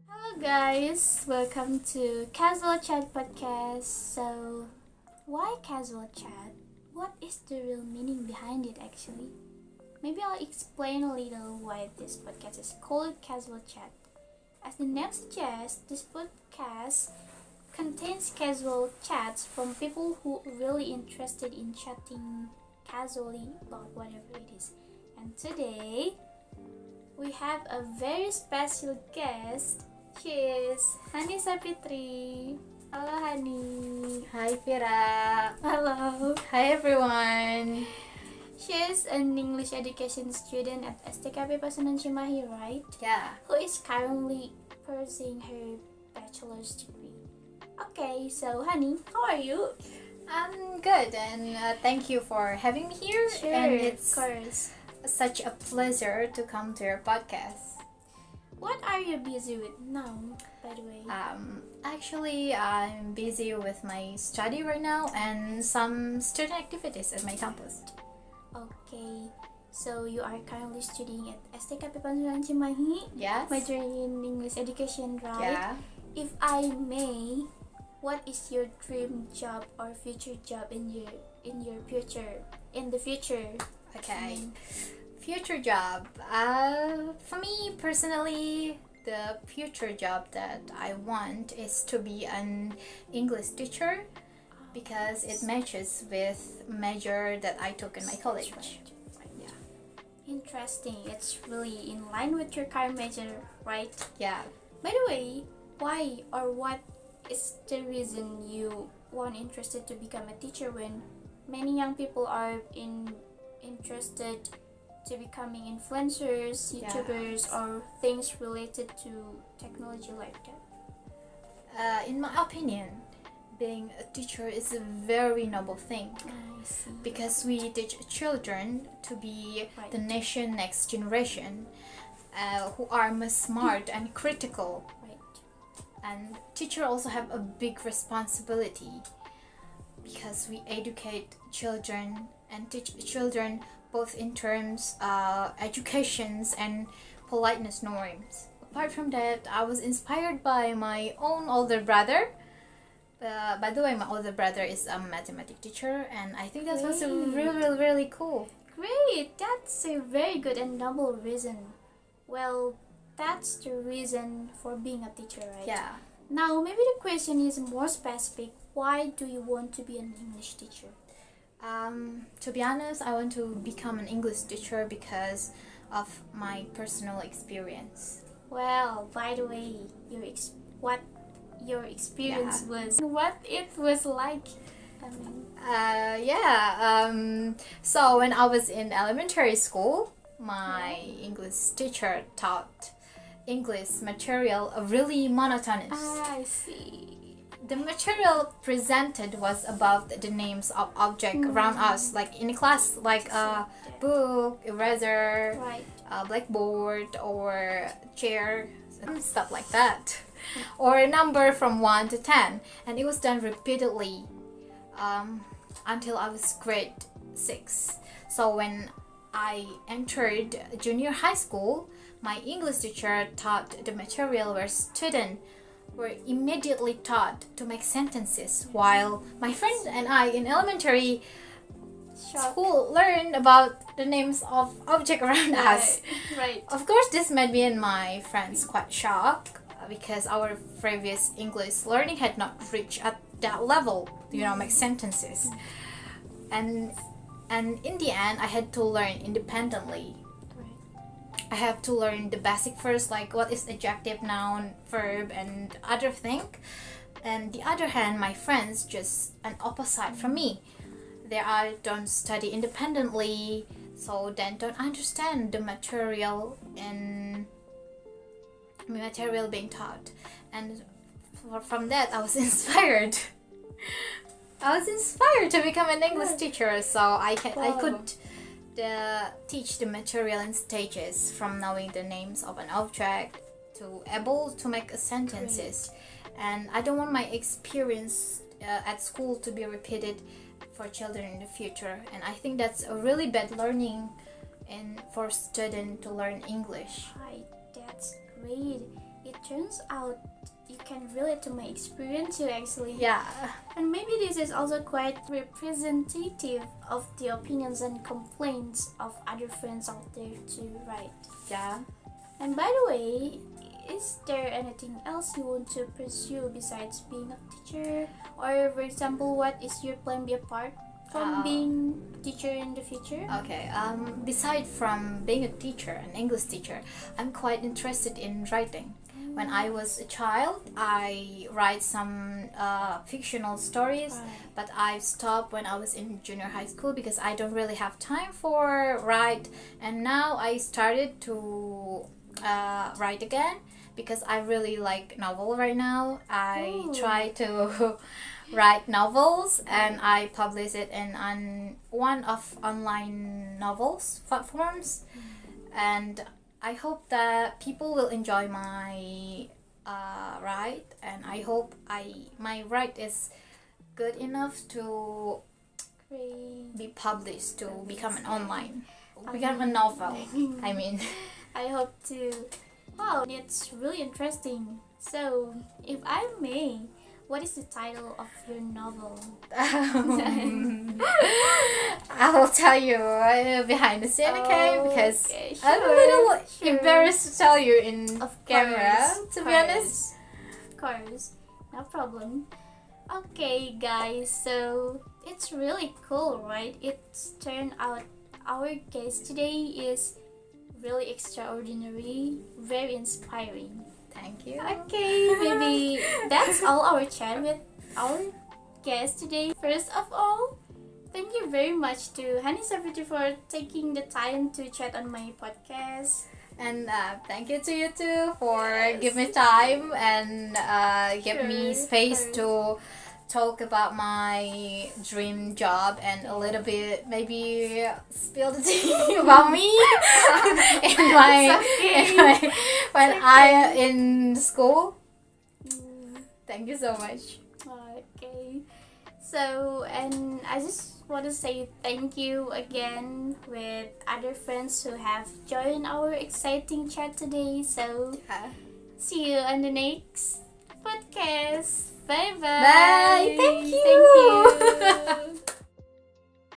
Hello guys, welcome to Casual Chat podcast. So, why casual chat? What is the real meaning behind it actually? Maybe I'll explain a little why this podcast is called Casual Chat. As the name suggests, this podcast contains casual chats from people who are really interested in chatting casually about whatever it is. And today, we have a very special guest. She is Hani Sapitri. Halo Hani. Hi Vira. Hello. Hi everyone. She is an English education student at STKP Pasundan Cimahi, right? Yeah. Who is currently pursuing her bachelor's degree. Okay, so Hani, how are you? I'm good and thank you for having me here. Sure, and it's of course. such a pleasure to come to your podcast. What are you busy with now, by the way? Actually, I'm busy with my study right now and some student activities at my campus. Okay, so you are currently studying at STKP Pasundan Cimahi, Yes. majoring in English education, right? Yeah. If I may, what is your dream job or future job in the future? Okay. Future job. For me personally, the future job that I want is to be an English teacher because it matches with major that I took in my college. Right. Yeah. Interesting. It's really in line with your current major, right? Yeah. By the way, why or what is the reason you weren't interested to become a teacher when many young people are interested to becoming influencers, YouTubers, or things related to technology like that? In my opinion, being a teacher is a very noble thing I see. because we teach children to be Right. the nation next generation who are more smart and critical. Right. And teacher also have a big responsibility because we educate children and teach children both in terms educations and politeness norms. Apart from that, I was inspired by my own older brother. By the way, my older brother is a mathematics teacher, and I think that was a really cool. Great! That's a very good and noble reason. Well, that's the reason for being a teacher, right? Yeah. Now, maybe the question is more specific. Why do you want to be an English teacher? To be honest, I want to become an English teacher because of my personal experience. Well, by the way, what your experience was, what it was like. I mean, So when I was in elementary school, my English teacher taught English material really monotonous. I see. The material presented was about the names of objects around us, like in class, like a book, eraser, Right. a blackboard, or chair, and stuff like that, or a number from 1 to 10, and it was done repeatedly until I was grade 6. So when I entered junior high school, my English teacher taught the material where students were immediately taught to make sentences, while my friend and I in elementary school learned about the names of objects around us. Right. Of course, this made me and my friends quite shocked because our previous English learning had not reached at that level, make sentences. And in the end, I had to learn independently. I have to learn the basic first, like what is adjective, noun, verb, and other thing. And the other hand, my friends just an opposite from me. They don't study independently, so then don't understand the material and material being taught. And from that, I was inspired. I was inspired to become an English teacher, so I could teach the material in stages, from knowing the names of an object to able to make sentences. And I don't want my experience at school to be repeated for children in the future. And I think that's a really bad learning and for students to learn English. Right, that's great. it turns out you can relate to my experience too, actually. Yeah. And maybe this is also quite representative of the opinions and complaints of other friends out there too, right? Yeah. And by the way, is there anything else you want to pursue besides being a teacher? Or for example, what is your plan B apart from being a teacher in the future? Okay. Beside from being a teacher, an English teacher, I'm quite interested in writing. When I was a child, I write some fictional stories, Right. but I stopped when I was in junior high school because I don't really have time for write. And now I started to write again because I really like novel right now. I Ooh. try to write novels and I publish it in on one of online novels platforms, and I hope that people will enjoy my write, and I hope my write is good enough to Great. be published to become an become a novel. I mean, I hope to. Wow, it's really interesting. So, if I may, what is the title of your novel? I will tell you behind the scene, okay? Because Okay, I'm a sure, little sure. embarrassed to tell you in Of camera, course, to be honest. Of course, no problem. Okay, guys, so it's really cool, right? It's turned out our guest today is really extraordinary, very inspiring. Thank you. Okay, maybe that's all our chat with our guest today. First of all, thank you very much to Hani Savitri for taking the time to chat on my podcast. And thank you to you too for Yes. give me time and give me Sure, space sure. to talk about my dream job and a little bit maybe spill the tea about me It's okay. when It's I in school. Mm, Thank you so much. Okay. So, and I just want to say thank you again with other friends who have joined our exciting chat today. So, see you on the next podcast. Bye bye. Bye. Thank you. Thank you.